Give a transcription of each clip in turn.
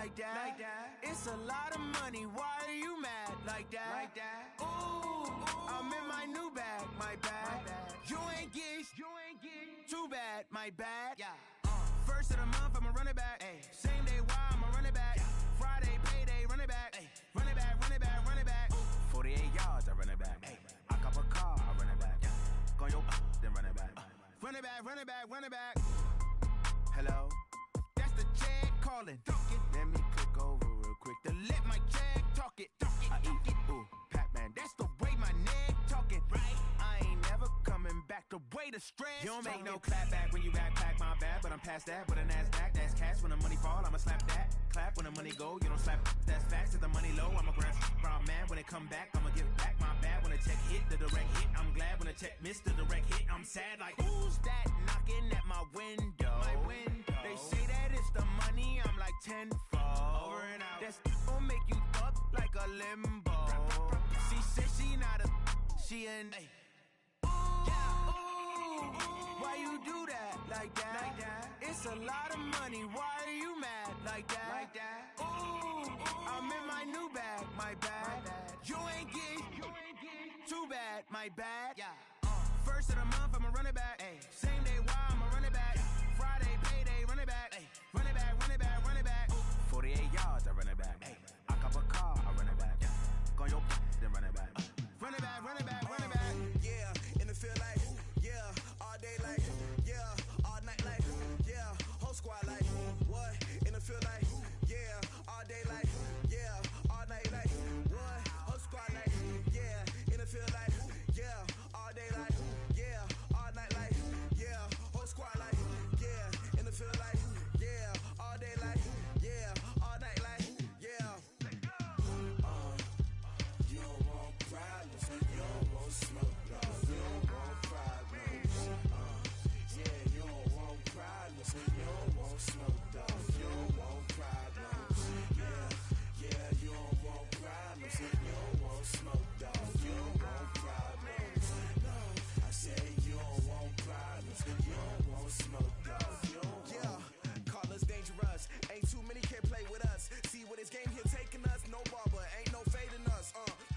like that. It's a lot of money, why are you mad like that? Ooh, I'm in my new bag, my bad. You ain't get too bad, my bad. First of the month, I'ma run it back. Same day, why I'ma run it back. Friday, payday, run it back. Run it back, run it back, run it back. 48 yards, I run it back. I cop a car, I run it back. Go yo, then run it back. Run it back, run it back, run it back. Hello, that's the check calling. Let me click over real quick to let my check talk it. I eat it, ooh, Pac-Man, that's the way my neck talking. Right, I ain't never coming back the way the stress. You don't make no clap back when you backpack, my bad, but I'm past that. With a NASDAQ, that's cash. When the money fall, I'ma slap that. Clap when the money go, you don't slap. That's facts. If the money low, I'ma grab brown man. When it come back, I'ma give back my bad. When the check hit, the direct hit. I'm glad when the check missed the direct hit. I'm sad like, who's that knocking at my window? They say that it's the money, I'm like tenfold. Over and out. That's gon' make you up like a limbo. She said she not a, she an. Why you do that like that? It's a lot of money, why are you mad like that? Ooh, I'm in my new bag, my bad. You ain't get too bad, my bad. First of the month, I'ma run it back. Same day, why I'ma run it back. Friday, payday, run it back. Run it back, run it back, run it back. 48 yards, I run it back. I cop a car, I run it back. Go yo, then run it back. Run it back, run it back, run it back. Yeah, in the field like, yeah, all day like, yeah, all night like, yeah, whole squad like, what? In the field like, yeah, all day like, yeah, all night like, what? Whole squad like, yeah, in the field like, yeah, all day like, yeah, all night like, yeah, whole squad like, yeah, in the field like, yeah, all day like, yeah, all night like, yeah. You don't want problems, you don't want smoke, dog. You don't want problems. Yeah, you don't want problems, you don't want smoke, dog. You don't want problems. Yeah, you don't want problems, you don't want smoke, dog. You don't want problems. No, I say you don't want problems, you don't want smoke, dog. You don't want. Call us dangerous. Ain't too many can play with us. See what this game here taking us. No barber, ain't no fading us.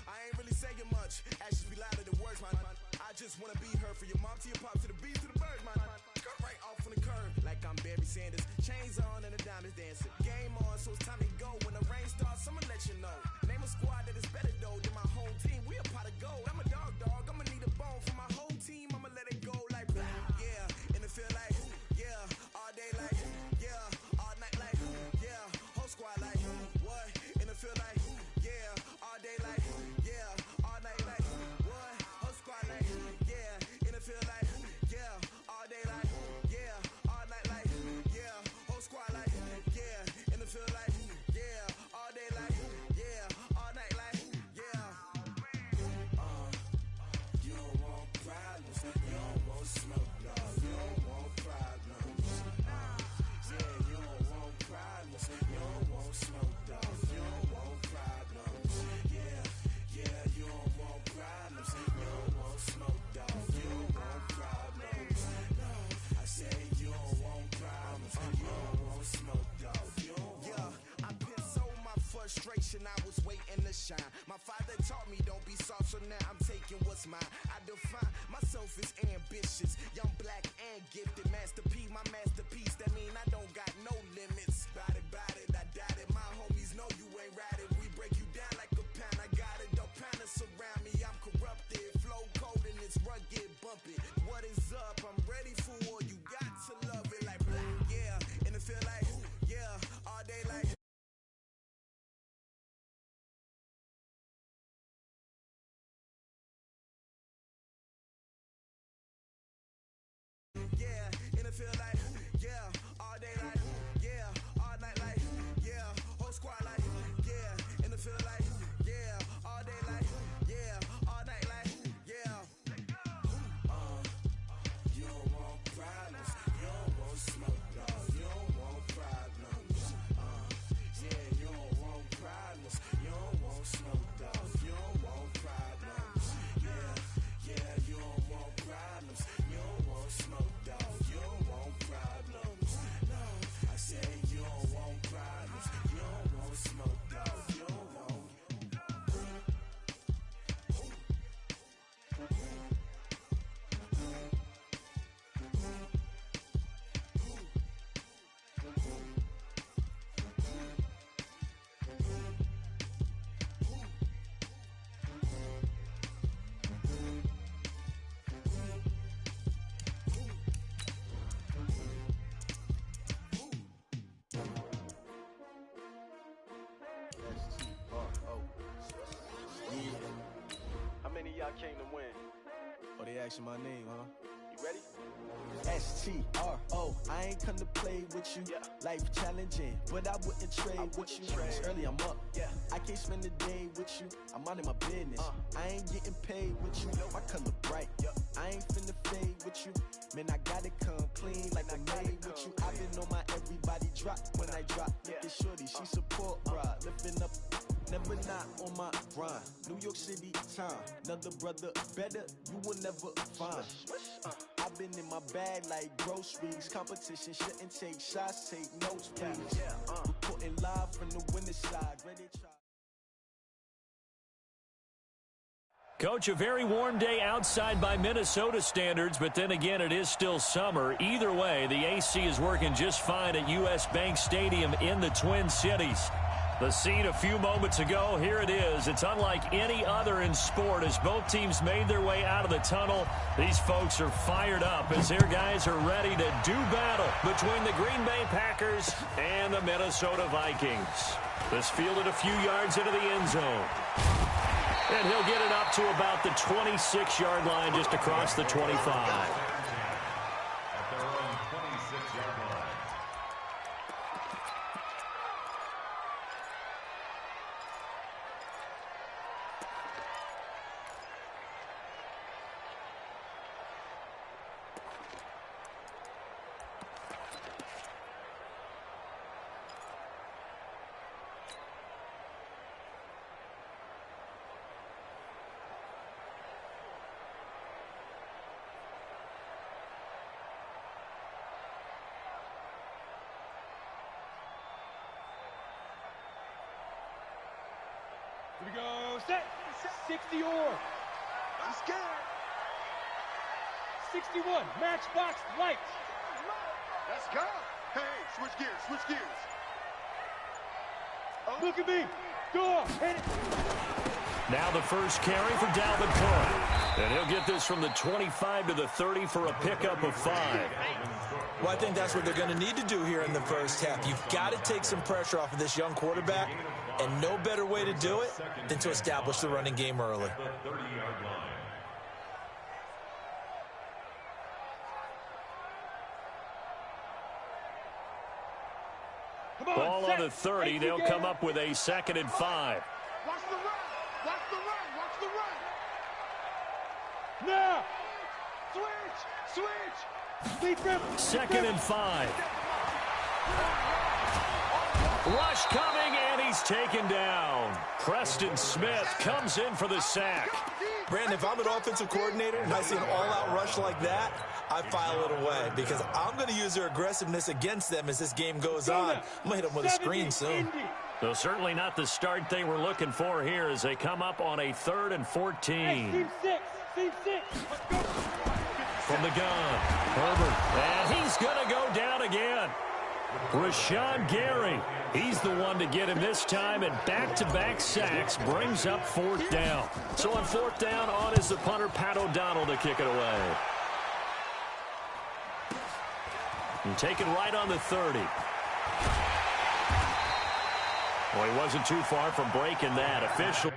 I ain't really saying much. Actions be louder than words, man. I just wanna be heard. For your mom to your pop to the beat to the birds, man. Cut right off on the curb like I'm Barry Sanders. Chains on and the diamonds dancing. Game on, so it's time to go. When the rain starts, I'ma let you know. Name a squad that is better though than my home team. We a pot of gold. I'm a dog. I'ma need a bone for my whole team. I'ma let it go like blah. Yeah, in the field like, yeah, all day like, yeah, all night like, yeah, whole squad like, what? In the field like, yeah, all day like, yeah, all night like, what? Whole squad like, yeah, in the field like, yeah, all day like, yeah, all night like, yeah, whole squad like, yeah, in the field like, yeah, all day like, yeah, all night like, yeah. You don't want problems, you don't want smoke, dog. You don't want problems. Yeah, you don't want problems, you don't want smoke, dog. You don't want problems. Yeah, you don't want problems, you don't want smoke, dog. You don't want problems. No, I say you don't want problems, you don't want smoke, dog. You don't want. Yeah, I been so my frustration, I was waiting to shine. My father taught me don't be soft, so now I'm taking what's mine. I define myself as ambitious, young, black, and gifted. Master P, my masterpiece. That mean I don't got no limits. Bout it, I doubt it. My homies know you ain't ride it. We break you down like a pound. I got it, don't pound us around me. I'm corrupted, flow cold and it's rugged, bump it. What is up? I'm ready for war. You got to love it like black. Yeah, in the field like, yeah, all day like. Yeah, in the field like, yeah, all day like, many of y'all came to win? Oh, they asking my name, huh? You ready? S-T-R-O, I ain't come to play with you. Yeah. Life challenging, but I wouldn't trade with you. It's early, I'm up. Yeah. I can't spend the day with you. I'm minding my business. I ain't getting paid with you. My color bright. I ain't finna fade with you. Man, I gotta come clean like I made with you. I've been on my everybody drop when I drop. Look at shorty, she support, bruh. Lifting up, never not on my grind. New York City time, another brother better, you will never find. I've been in my bag like groceries. Competition shouldn't take shots, take notes, please. Reporting live from the winner's side. Ready to try. Coach, a very warm day outside by Minnesota standards, but then again, it is still summer. Either way, the AC is working just fine at U.S. Bank Stadium in the Twin Cities. The scene a few moments ago, here it is. It's unlike any other in sport as both teams made their way out of the tunnel. These folks are fired up as their guys are ready to do battle between the Green Bay Packers and the Minnesota Vikings. This fielded a few yards into the end zone. And he'll get it up to about the 26-yard line just across the 25. At their own 26-yard line. Here we go, set, 60 or. I'm scared. 61, matchbox lights. Let's go. Hey, switch gears. Look at me, go, hit it. Now the first carry for Dalvin Cook. And he'll get this from the 25 to the 30 for a pickup of 5. Well, I think that's what they're going to need to do here in the first half. You've got to take some pressure off of this young quarterback, and no better way to do it than to establish the running game early. The 30-yard line. Come on, Ball set. on the 30. They'll come up with a 2nd and 5. Watch the run. Now, switch. Lead them. 2nd and 5. Rush coming, and he's taken down. Preston Smith comes in for the sack. Brandon, if I'm an offensive coordinator and I see an all-out rush like that, I file it away because I'm going to use their aggressiveness against them as this game goes on. I'm going to hit them with a screen soon. Though certainly not the start they were looking for here as they come up on a 3rd and 14. Hey, team 6. Let's go. From the gun, Herbert, and he's going to go down again. Rashawn Gary, he's the one to get him this time, and back-to-back sacks brings up 4th down. So on 4th down, on is the punter, Pat O'Donnell, to kick it away. And taken right on the 30. Well, he wasn't too far from breaking that. Official.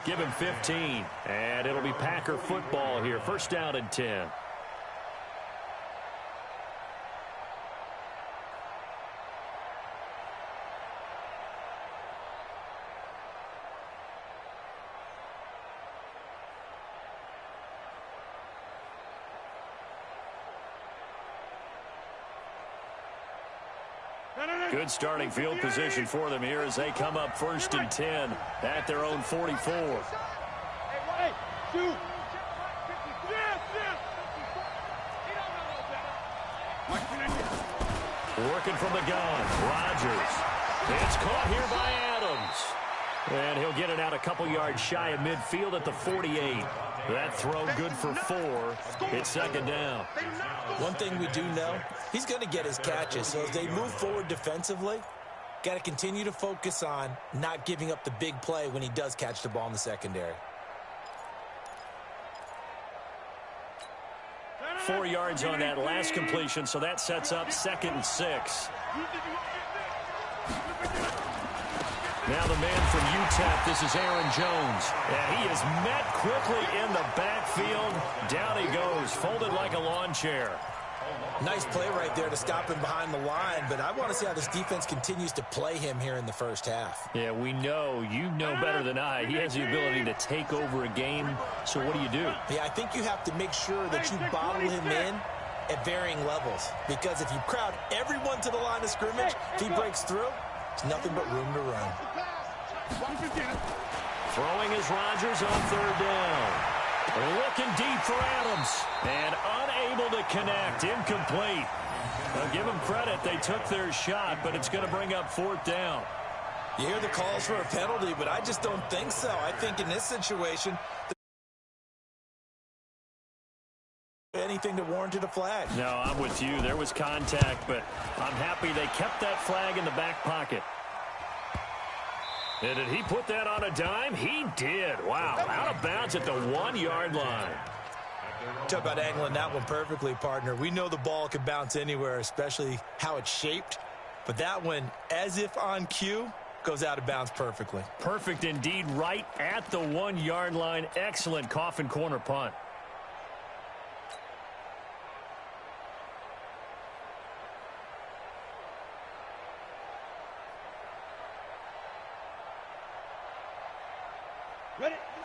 Give him 15. And it'll be Packer football here. First down and 10. Good starting field position for them here as they come up first and 10 at their own 44. Hey, shoot. Working from the gun, Rodgers. It's caught here by Adams. And he'll get it out a couple yards shy of midfield at the 48. That throw good for 4. It's second down. One thing we do know, he's going to get his catches. So as they move forward defensively, got to continue to focus on not giving up the big play when he does catch the ball in the secondary. 4 yards on that last completion, so that sets up second and 6. Now the man from UTEP, this is Aaron Jones. And he is met quickly in the backfield. Down he goes, folded like a lawn chair. Nice play right there to stop him behind the line, but I want to see how this defense continues to play him here in the first half. Yeah, we know. You know better than I. He has the ability to take over a game, so what do you do? Yeah, I think you have to make sure that you bottle him in at varying levels, because if you crowd everyone to the line of scrimmage, if he breaks through, there's nothing but room to run. Throwing is Rodgers on third down. Looking deep for Adams. And unable to connect. Incomplete. I'll give them credit. They took their shot, but it's going to bring up fourth down. You hear the calls for a penalty, but I just don't think so. I think in this situation, anything to warranted a flag. No, I'm with you. There was contact, but I'm happy they kept that flag in the back pocket. And did he put that on a dime? He did. Wow, out of bounds at the 1-yard line. Talk about angling that one perfectly, partner. We know the ball can bounce anywhere, especially how it's shaped. But that one, as if on cue, goes out of bounds perfectly. Perfect indeed, right at the 1-yard line. Excellent coffin corner punt.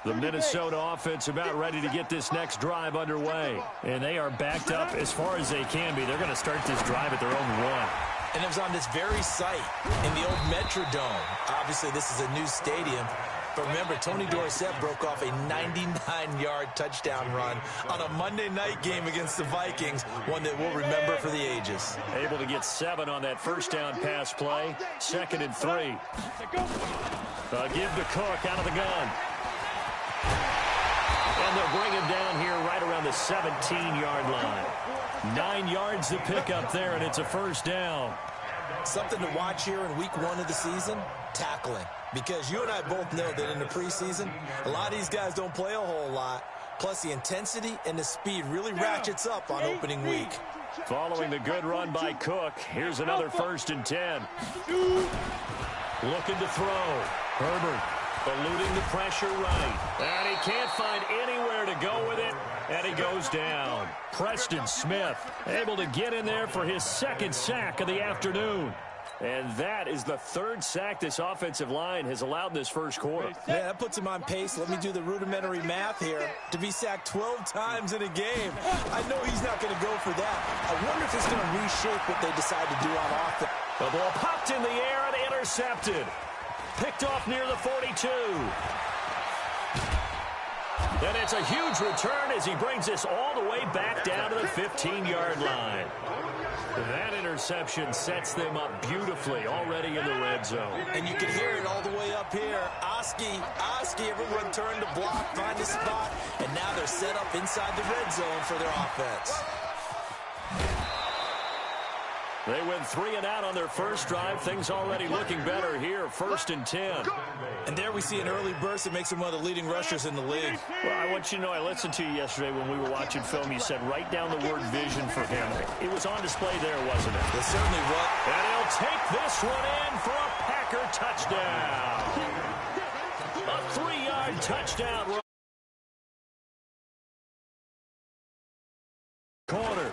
The Minnesota offense about ready to get this next drive underway. And they are backed up as far as they can be. They're going to start this drive at their own 1. And it was on this very site in the old Metrodome. Obviously, this is a new stadium. But remember, Tony Dorsett broke off a 99-yard touchdown run on a Monday night game against the Vikings, one that we'll remember for the ages. Able to get 7 on that first down pass play. Second and 3. Give to Cook out of the gun. And they'll bring him down here right around the 17-yard line. 9 yards to pick up there, and it's a first down. Something to watch here in week 1 of the season, tackling. Because you and I both know that in the preseason, a lot of these guys don't play a whole lot. Plus, the intensity and the speed really ratchets up on opening week. Following the good run by Cook, here's another first and 10. Looking to throw. Herbert eluding the pressure right. And he can't find anywhere to go with it. And he goes down. Preston Smith able to get in there for his second sack of the afternoon. And that is the 3rd sack this offensive line has allowed in this first quarter. Yeah, that puts him on pace. Let me do the rudimentary math here. To be sacked 12 times in a game. I know he's not going to go for that. I wonder if it's going to reshape what they decide to do on offense. The ball popped in the air and intercepted. Picked off near the 42. And it's a huge return as he brings this all the way back down to the 15-yard line. That interception sets them up beautifully already in the red zone. And you can hear it all the way up here. Oski, everyone turned to block, find a spot, and now they're set up inside the red zone for their offense. They went 3 and out on their first drive. Things already looking better here. First and 10. And there we see an early burst that makes him one of the leading rushers in the league. Well, I want you to know, I listened to you yesterday when we were watching film. You said write down the word vision for him. It was on display there, wasn't it? It certainly was. And he'll take this one in for a Packer touchdown. A 3-yard touchdown run. Corner.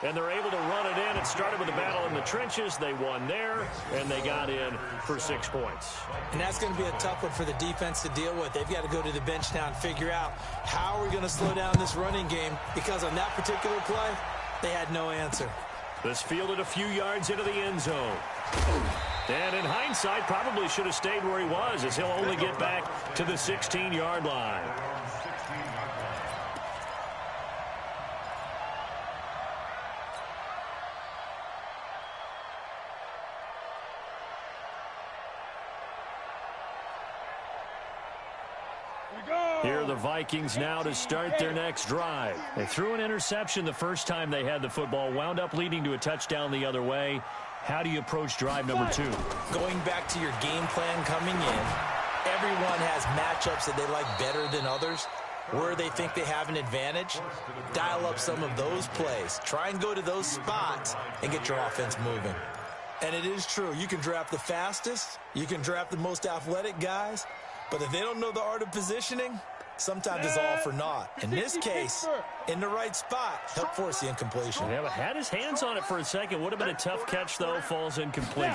And they're able to run it in. It started with a battle in the trenches. They won there, and they got in for 6 points. And that's going to be a tough one for the defense to deal with. They've got to go to the bench now and figure out how we're going to slow down this running game, because on that particular play, they had no answer. This fielded a few yards into the end zone. And in hindsight, probably should have stayed where he was, as he'll only get back to the 16-yard line. Here are the Vikings now to start their next drive. They threw an interception the first time they had the football, wound up leading to a touchdown the other way. How do you approach drive number 2? Going back to your game plan coming in, everyone has matchups that they like better than others. Where they think they have an advantage, dial up some of those plays. Try and go to those spots and get your offense moving. And it is true, you can draft the fastest, you can draft the most athletic guys, but if they don't know the art of positioning, sometimes it's all for naught. In this case, in the right spot, help force the incompletion. Yeah, but had his hands on it for a second. Would have been a tough catch, though. Falls incomplete.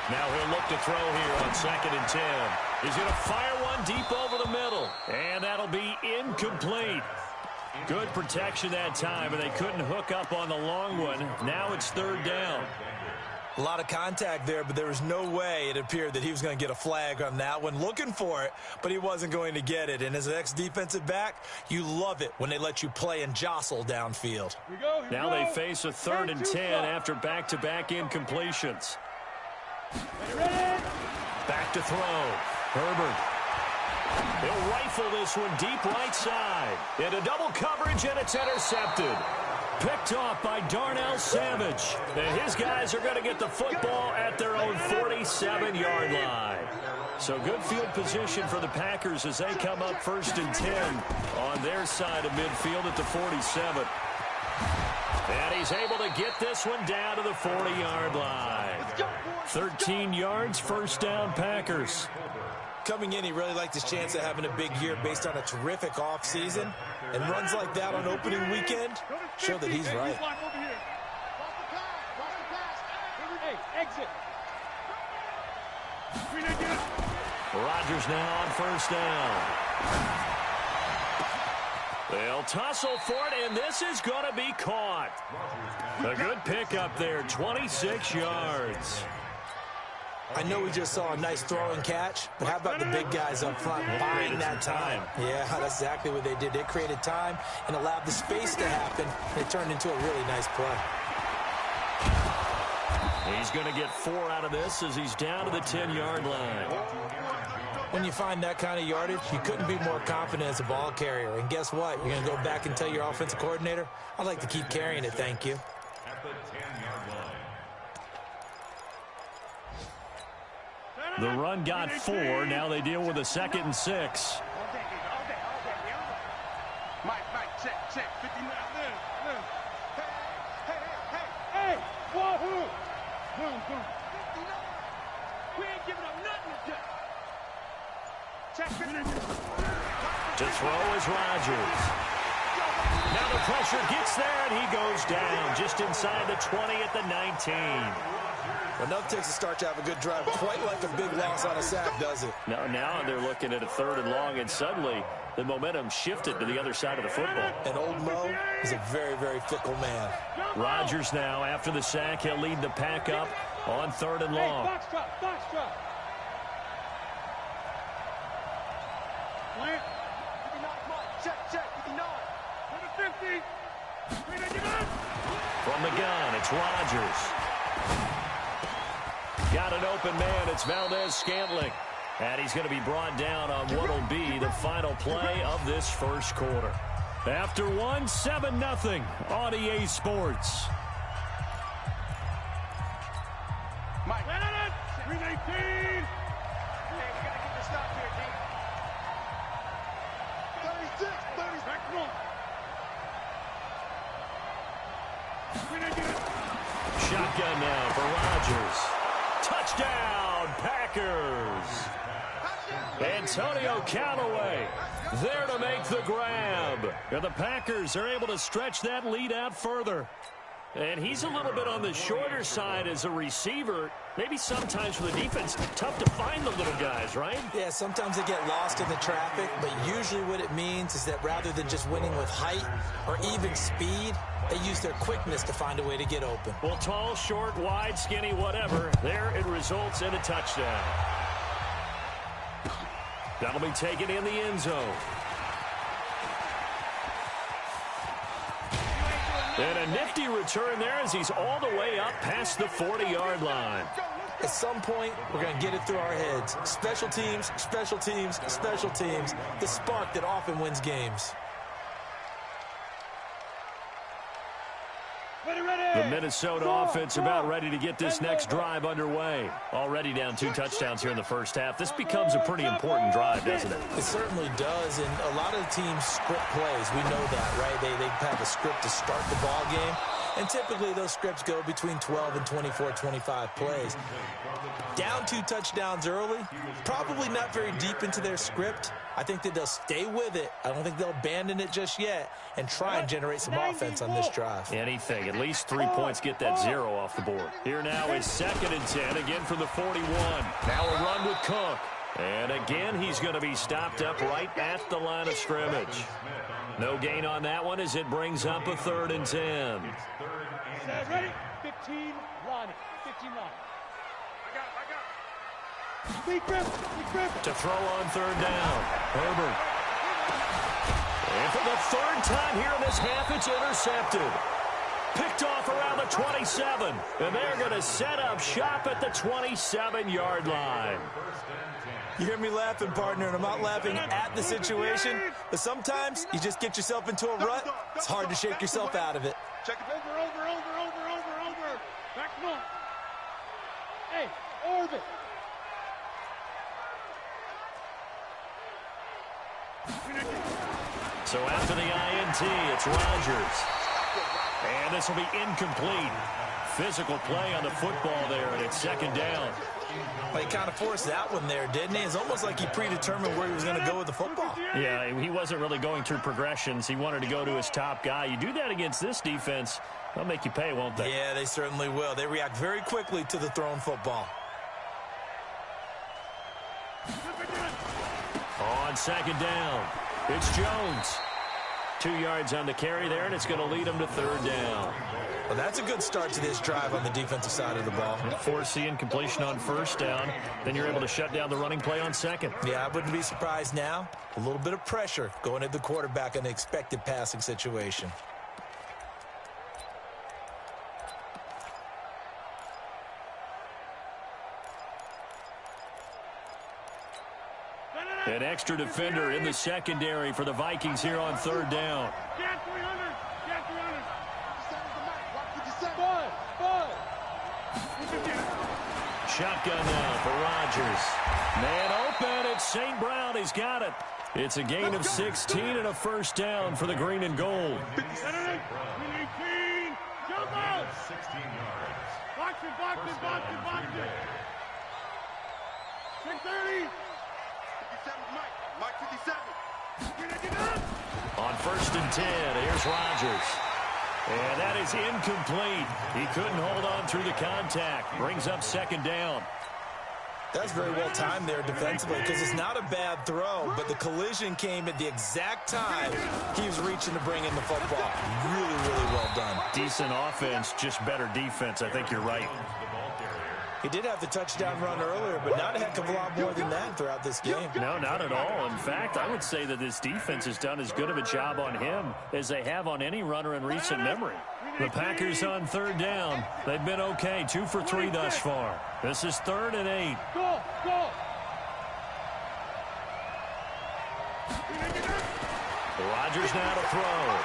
Now he'll look to throw here on 2nd and 10. He's going to fire one deep over the middle. And that'll be incomplete. Good protection that time, and they couldn't hook up on the long one. Now it's 3rd down. A lot of contact there, but there was no way it appeared that he was going to get a flag on that one. Looking for it, but he wasn't going to get it. And as an ex-defensive back, you love it when they let you play and jostle downfield. Now they face a 3rd and 10 after back-to-back incompletions. Back to throw. Herbert. He'll rifle this one deep right side. Into double coverage, and it's intercepted. Picked off by Darnell Savage. And his guys are going to get the football at their own 47-yard line. So good field position for the Packers as they come up 1st and 10 on their side of midfield at the 47. And he's able to get this one down to the 40-yard line. 13 yards, 1st down Packers. Coming in, he really liked his chance of having a big year based on a terrific offseason. And runs like that on opening weekend show that he's right. Rodgers now on 1st down. They'll tussle for it, and this is going to be caught. A good pickup there, 26 yards. I know we just saw a nice throw and catch, but how about the big guys up front buying that time? Yeah, that's exactly what they did. They created time and allowed the space to happen, and it turned into a really nice play. He's going to get 4 out of this as he's down to the 10-yard line. When you find that kind of yardage, you couldn't be more confident as a ball carrier. And guess what? You're going to go back and tell your offensive coordinator, I'd like to keep carrying it, thank you. At the 10-yard line. The run got 4. Now they deal with a 2nd and 6. Mike, check. 59. Hey, wahoo! Boom. 59. We ain't giving up nothing to check. To throw is Rodgers. Now the pressure gets there, and he goes down just inside the 20 at the 19. Enough takes a start to have a good drive. Quite like a big loss on a sack, does it? Now they're looking at a 3rd and long, and suddenly the momentum shifted to the other side of the football. And old Mo is a very, very fickle man. Rodgers now, after the sack, he'll lead the pack up on 3rd and long. Box drop. Plant. 59, check. 59. 50. From the gun, it's Rodgers. Got an open man. It's Valdez-Scantling. And he's going to be brought down on what will be the final play of this 1st quarter. After 1, 7-0 on EA Sports. Mike. 319. Hey, we gotta get the stop here, D. 36. Back one. 319. Shotgun now for Rodgers. Touchdown, Packers. Antonio Callaway there to make the grab. And the Packers are able to stretch that lead out further. And he's a little bit on the shorter side as a receiver. Maybe sometimes for the defense, tough to find the little guys, right? Yeah, sometimes they get lost in the traffic, but usually what it means is that rather than just winning with height or even speed, they use their quickness to find a way to get open. Well, tall, short, wide, skinny, whatever, there it results in a touchdown. That'll be taken in the end zone. And a nifty return there as he's all the way up past the 40-yard line. At some point, we're going to get it through our heads. Special teams, special teams, special teams. The spark that often wins games. The Minnesota offense about ready to get this next drive underway. Already down 2 touchdowns here in the first half. This becomes a pretty important drive, doesn't it? It certainly does, and a lot of the teams script plays. We know that, right? They have a script to start the ball game, and typically those scripts go between 12 and 24, 25 plays. Down 2 touchdowns early, probably not very deep into their script. I think that they'll stay with it. I don't think they'll abandon it just yet and try and generate some offense on this drive. Anything. At least 3 points get that 0 off the board. Here now is 2nd and 10, again from the 41. Now a run with Cook. And again, he's going to be stopped up right at the line of scrimmage. No gain on that one as it brings up a 3rd and 10. Ready? 15, Lonnie. 15, Lonnie. Big grip. To throw on 3rd down. Herbert. And for the 3rd time here in this half, it's intercepted. Picked off around the 27. And they're going to set up shop at the 27-yard line. You hear me laughing, partner, and I'm not laughing at the situation, but sometimes you just get yourself into a rut. It's hard to shake yourself out of it. Check it over. Back one. Hey, orbit. So after the INT, it's Rodgers. And this will be incomplete. Physical play on the football there, and it's 2nd down. Well, he kind of forced that one there, didn't he? It's almost like he predetermined where he was going to go with the football. Yeah, he wasn't really going through progressions. He wanted to go to his top guy. You do that against this defense, they'll make you pay, won't they? Yeah, they certainly will. They react very quickly to the thrown football. On 2nd down, it's Jones. 2 yards on the carry there, and it's going to lead him to 3rd down. Well, that's a good start to this drive on the defensive side of the ball. Force the incompletion on 1st down. Then you're able to shut down the running play on 2nd. Yeah, I wouldn't be surprised now. A little bit of pressure going at the quarterback in the expected passing situation. An extra defender in the secondary for the Vikings here on 3rd down. Get 300. Shotgun now for Rodgers. Man open, it's St. Brown. He's got it. It's a gain of 16 and a 1st down for the green and gold. 18. Jump out. 16 yards. Box it. 630. 57, Mike 57. On 1st and 10, here's Rodgers. And that is incomplete. He couldn't hold on through the contact. Brings up 2nd down. That's very well timed there defensively because it's not a bad throw, but the collision came at the exact time he was reaching to bring in the football. Really, really well done. Decent offense, just better defense. I think you're right. He did have the touchdown run earlier, but not a heck of a lot more than that throughout this game. No, not at all. In fact, I would say that this defense has done as good of a job on him as they have on any runner in recent memory. The Packers on 3rd down. They've been okay, 2 for 3 thus far. This is 3rd and 8. Go. Rodgers now to throw.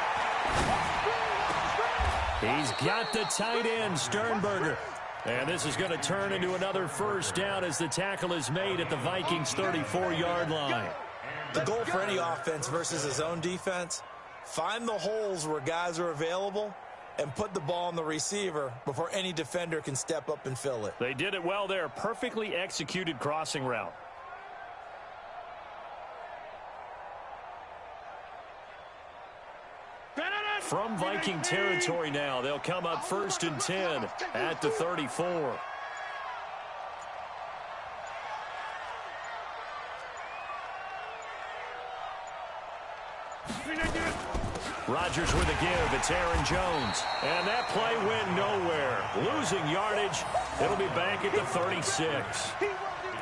He's got the tight end, Sternberger. And this is going to turn into another 1st down as the tackle is made at the Vikings' 34-yard line. The goal for any offense versus his own defense, find the holes where guys are available and put the ball on the receiver before any defender can step up and fill it. They did it well there. Perfectly executed crossing route. from Viking territory now. They'll come up 1st and 10 at the 34. Rodgers with a give. It's Aaron Jones. And that play went nowhere. Losing yardage. It'll be back at the 36.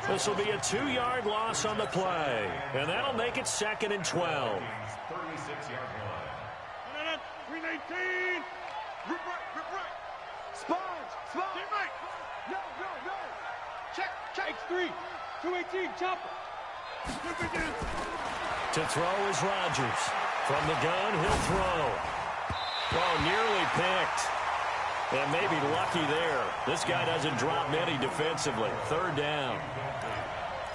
This will be a 2-yard loss on the play. And that'll make it 2nd and 12. 36-yard line. 319. Rip right. Sponge. Get right. No. Check. X3. 218. Chopper. To throw is Rodgers. From the gun, he'll throw. Oh, nearly picked. And maybe lucky there. This guy doesn't drop many defensively. 3rd down.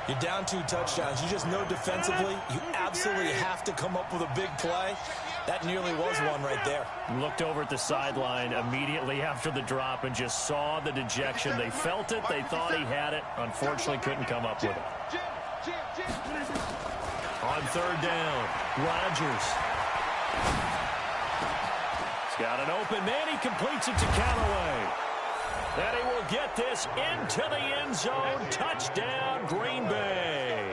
You're down 2 touchdowns. You just know defensively you absolutely have to come up with a big play. That nearly was one right there. Looked over at the sideline immediately after the drop and just saw the dejection. They felt it. They thought he had it. Unfortunately, couldn't come up with it. On 3rd down, Rodgers. He's got an open man. He completes it to Callaway. And he will get this into the end zone. Touchdown, Green Bay.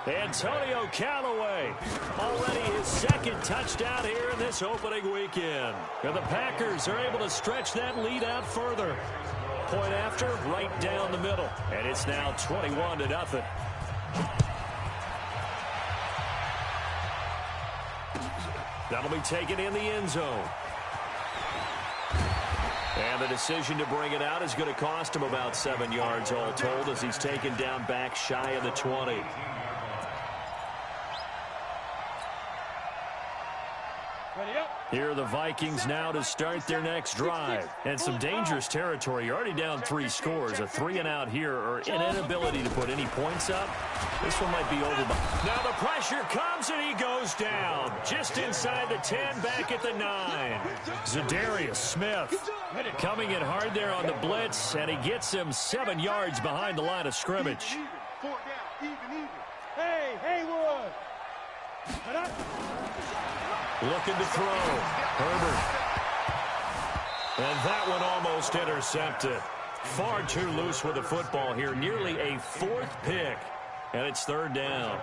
Antonio Callaway, already his 2nd touchdown here in this opening weekend. And the Packers are able to stretch that lead out further. Point after, right down the middle. And it's now 21-0. That'll be taken in the end zone. And the decision to bring it out is going to cost him about 7 yards all told as he's taken down back shy of the 20. Here are the Vikings now to start their next drive. And some dangerous territory. You're already down 3 scores. A 3-and-out here or an inability to put any points up. This one might be over. Now the pressure comes and he goes down. Just inside the 10, back at the 9. Zadarius Smith coming in hard there on the blitz. And he gets him 7 yards behind the line of scrimmage. 4 down. Even. Hey, Haywood. Looking to throw. Herbert. And that one almost intercepted. Far too loose with the football here. Nearly a 4th pick. And it's 3rd down.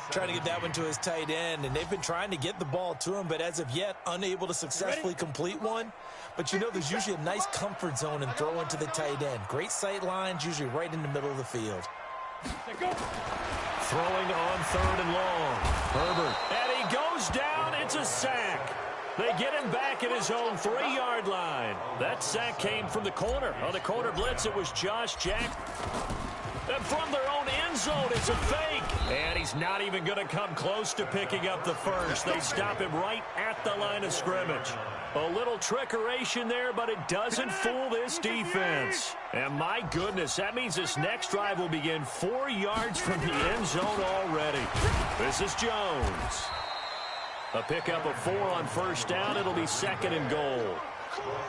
Trying to get that one to his tight end, and they've been trying to get the ball to him, but as of yet, unable to successfully complete one. But you know there's usually a nice comfort zone in throwing to the tight end. Great sight lines, usually right in the middle of the field. Throwing on 3rd and long. Herbert. And he goes down. It's a sack. They get him back at his own 3-yard line. That sack came from the corner. On the corner blitz, it was Josh Jack. And from their own end zone, it's a fake. And he's not even going to come close to picking up the first. They stop him right at the line of scrimmage. A little trickeration there, but it doesn't fool this defense. And my goodness, that means this next drive will begin 4 yards from the end zone already. This is Jones. A pickup of 4 on 1st down. It'll be 2nd and goal.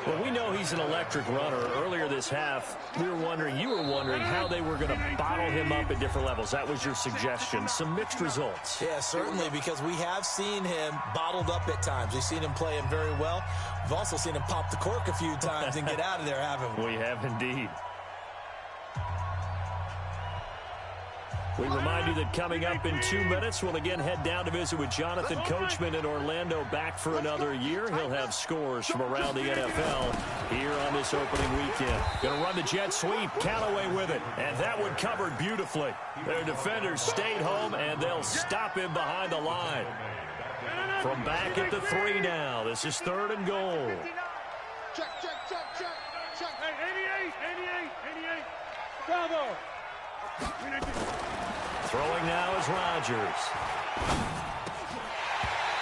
Well, we know he's an electric runner. Earlier this half, you were wondering how they were going to bottle him up at different levels. That was your suggestion. Some mixed results. Yeah, certainly, because we have seen him bottled up at times. We've seen him play him very well. We've also seen him pop the cork a few times and get out of there, haven't we? We have indeed. We remind you that coming up in 2 minutes, we'll again head down to visit with Jonathan Coachman in Orlando, back for another year. He'll have scores from around the NFL here on this opening weekend. Going to run the jet sweep. Callaway with it. And that one covered beautifully. Their defenders stayed home, and they'll stop him behind the line. From back at the 3 now. This is 3rd and goal. Check. Hey, 88. Bravo. Throwing now is Rodgers.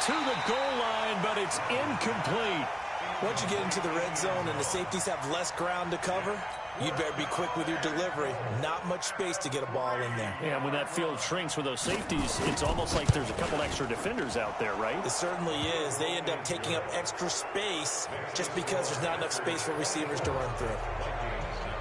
To the goal line, but it's incomplete. Once you get into the red zone and the safeties have less ground to cover, you'd better be quick with your delivery. Not much space to get a ball in there. Yeah, when that field shrinks with those safeties, it's almost like there's a couple extra defenders out there, right? It certainly is. They end up taking up extra space just because there's not enough space for receivers to run through.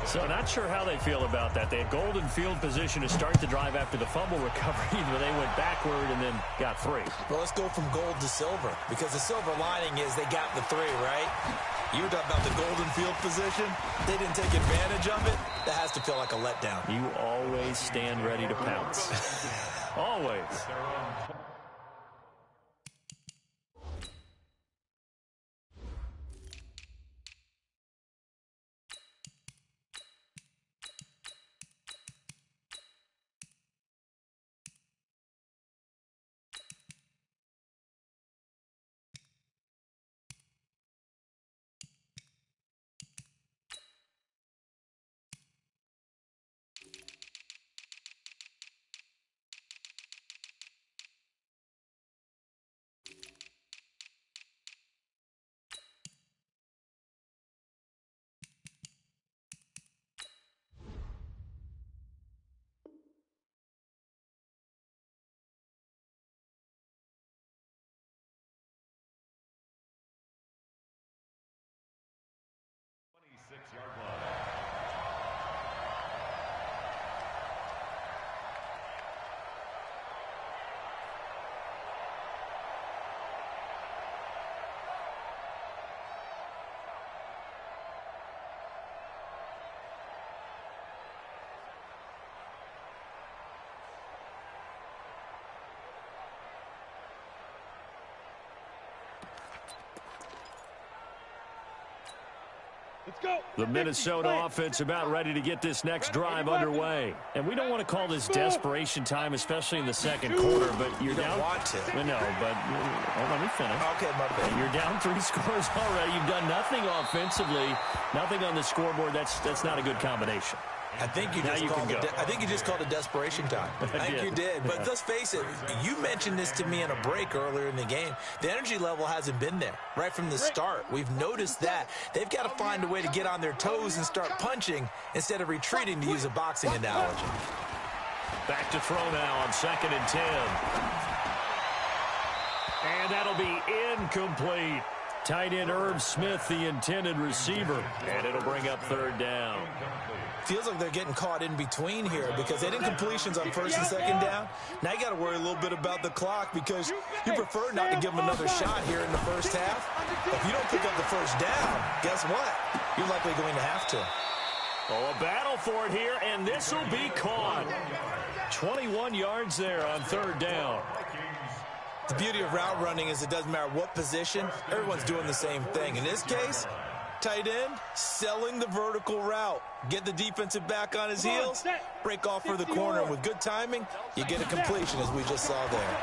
So not sure how they feel about that. They had golden field position to start the drive after the fumble recovery, but they went backward and then got 3. Well, let's go from gold to silver, because the silver lining is they got the 3, right? You were talking about the golden field position. They didn't take advantage of it. That has to feel like a letdown. You always stand ready to pounce. Always. Let's go. The Minnesota offense about ready to get this next drive underway. And we don't want to call this desperation time, especially in the second quarter, but you're down. Want to. No, but let me finish. Okay, my bad. You're down 3 scores already. You've done nothing offensively, nothing on the scoreboard. That's not a good combination. I think you just called it desperation time. I think you did. But let's face it, you mentioned this to me in a break earlier in the game. The energy level hasn't been there right from the start. We've noticed that. They've got to find a way to get on their toes and start punching instead of retreating, to use a boxing analogy. Back to throw now on 2nd and 10. And that'll be incomplete. Tight end Irv Smith, the intended receiver. And it'll bring up 3rd down. Feels like they're getting caught in between here because they did completions on 1st and 2nd down. Now you got to worry a little bit about the clock because you prefer not to give them another shot here in the first half. If you don't pick up the 1st down, guess what? You're likely going to have to. Oh, a battle for it here, and this will be caught. 21 yards there on 3rd down. The beauty of route running is it doesn't matter what position. Everyone's doing the same thing. In this case, tight end, selling the vertical route. Get the defensive back on his heels, break off for the corner. And with good timing, you get a completion, as we just saw there.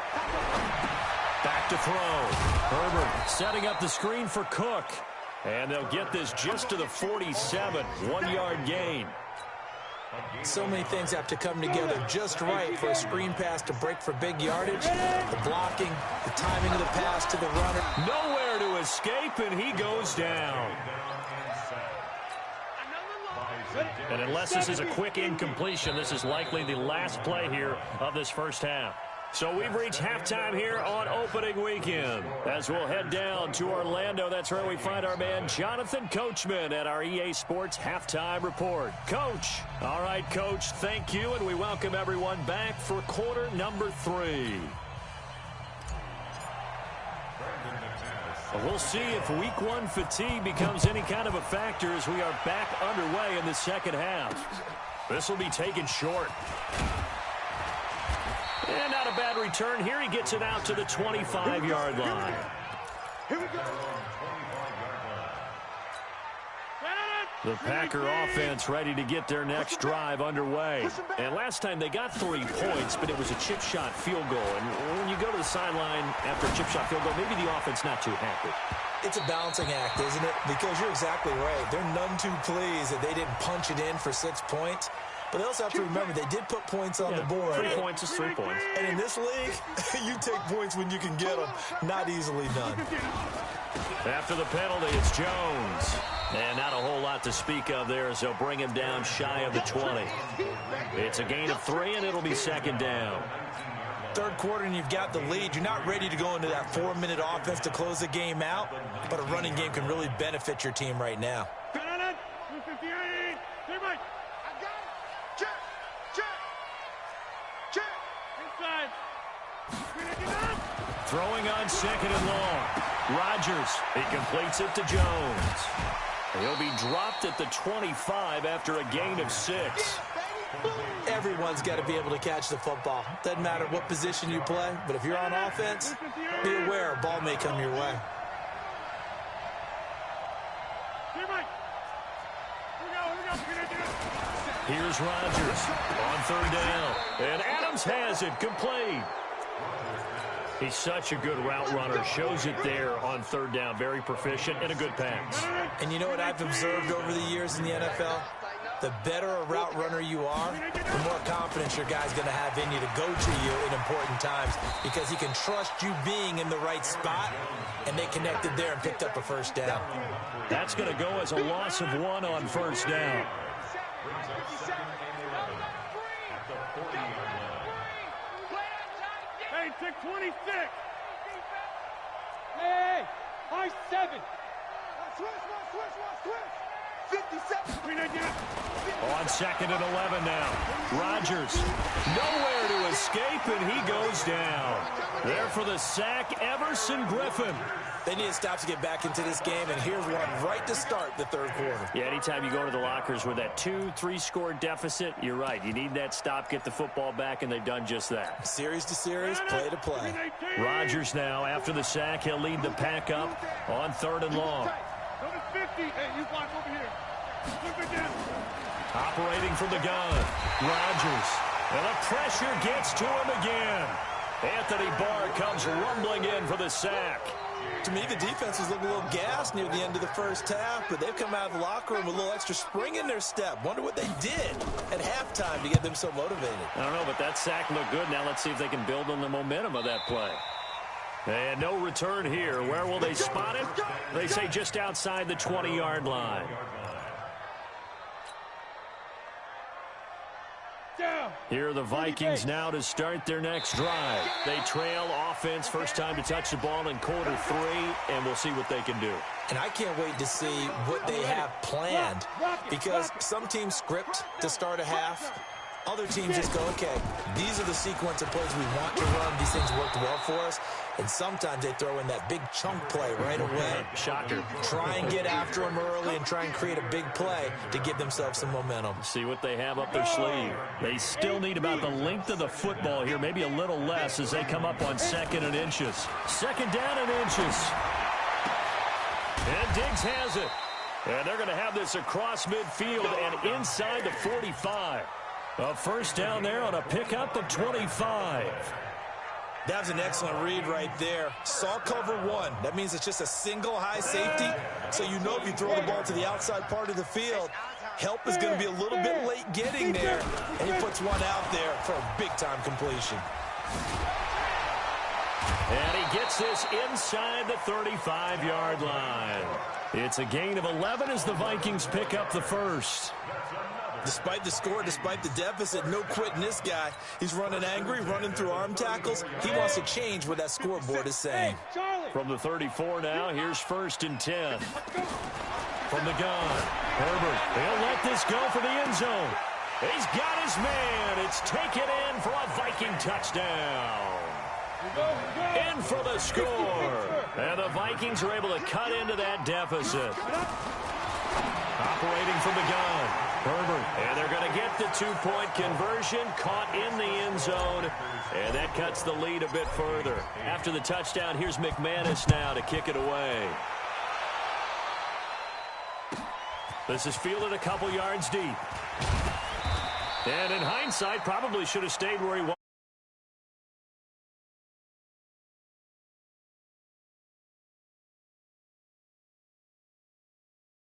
Back to throw. Herbert setting up the screen for Cook. And they'll get this just to the 47. 1-yard gain. So many things have to come together just right for a screen pass to break for big yardage. The blocking, the timing of the pass to the runner. Nowhere to escape, and he goes down. And unless this is a quick incompletion, this is likely the last play here of this first half. So we've reached halftime here on opening weekend. As we'll head down to Orlando, that's where we find our man Jonathan Coachman at our EA Sports Halftime Report. Coach. All right, Coach, thank you, and we welcome everyone back for quarter number 3. We'll see if week 1 fatigue becomes any kind of a factor as we are back underway in the second half. This will be taken short. And not a bad return here. He gets it out to the 25-yard line. Here we go. The Packer offense ready to get their next drive underway. And last time they got 3 points, but it was a chip shot field goal. And when you go to the sideline after a chip shot field goal, maybe the offense not too happy. It's a balancing act, isn't it? Because you're exactly right. They're none too pleased that they didn't punch it in for 6 points. But they also have to remember they did put points on the board. 3 points is 3 points. And in this league, you take points when you can get them. Not easily done. After the penalty, it's Jones. And not a whole lot to speak of there as they'll bring him down shy of the 20. It's a gain of 3, and it'll be 2nd down. Third quarter, and you've got the lead. You're not ready to go into that 4-minute offense to close the game out, but a running game can really benefit your team right now. 258. Hey, Mike. I got it. Check. Inside. Throwing on second and long. Rodgers, he completes it to Jones. He'll be dropped at the 25 after a gain of 6. Everyone's got to be able to catch the football. Doesn't matter what position you play, but if you're on offense, be aware a ball may come your way. Here's Rodgers on third down. And Adams has it complete. He's such a good route runner. Shows it there on third down. Very proficient and a good pass. And you know what I've observed over the years in the NFL? The better a route runner you are, the more confidence your guy's going to have in you to go to you in important times because he can trust you being in the right spot, and they connected there and picked up a first down. That's going to go as a loss of 1 on first down. Hey, take 26. Hey, high 7. Switch. 57. On second and 11 now. Rodgers nowhere to escape, and he goes down. There for the sack, Everson Griffin. They need to stop to get back into this game, and here's one right to start the third quarter. Yeah, anytime you go to the lockers with that 2-3 score deficit, you're right. You need that stop, get the football back, and they've done just that. Series to series, play to play. Rodgers now, after the sack, he'll lead the pack up on third and long. Number 50. Hey, you block over here. Operating from the gun, Rodgers. And the pressure gets to him again. Anthony Barr comes rumbling in for the sack. To me, the defense was looking a little gassed near the end of the first half, but they've come out of the locker room with a little extra spring in their step. Wonder what they did at halftime to get them so motivated. I don't know, but that sack looked good. Now let's see if they can build on the momentum of that play. And no return here. Where will they spot it? They say just outside the 20-yard line. Here are the Vikings now to start their next drive. They trail offense, first time to touch the ball in quarter 3, and we'll see what they can do. And I can't wait to see what they have planned, because some teams script to start a half. Other teams just go, okay, these are the sequence of plays we want to run. These things worked well for us. And sometimes they throw in that big chunk play right away. Shocker. Try and get after them early and try and create a big play to give themselves some momentum. See what they have up their sleeve. They still need about the length of the football here, maybe a little less as they come up on second and inches. Second down and inches. And Diggs has it. And they're going to have this across midfield and inside the 45. A first down there on a pickup of 25. That was an excellent read right there. Saw cover 1. That means it's just a single high safety. So you know if you throw the ball to the outside part of the field, help is going to be a little bit late getting there. And he puts one out there for a big-time completion. And he gets this inside the 35-yard line. It's a gain of 11 as the Vikings pick up the first. Despite the score, despite the deficit, no quitting this guy. He's running angry, running through arm tackles. He wants to change what that scoreboard is saying. From the 34 now, here's first and 10. From the gun, Herbert, he'll let this go for the end zone. He's got his man. It's taken in for a Viking touchdown. In for the score. And the Vikings are able to cut into that deficit. Operating from the gun. Herbert, and they're going to get the two-point conversion, caught in the end zone, and that cuts the lead a bit further. After the touchdown, here's McManus now to kick it away. This is fielded a couple yards deep. And in hindsight, probably should have stayed where he was.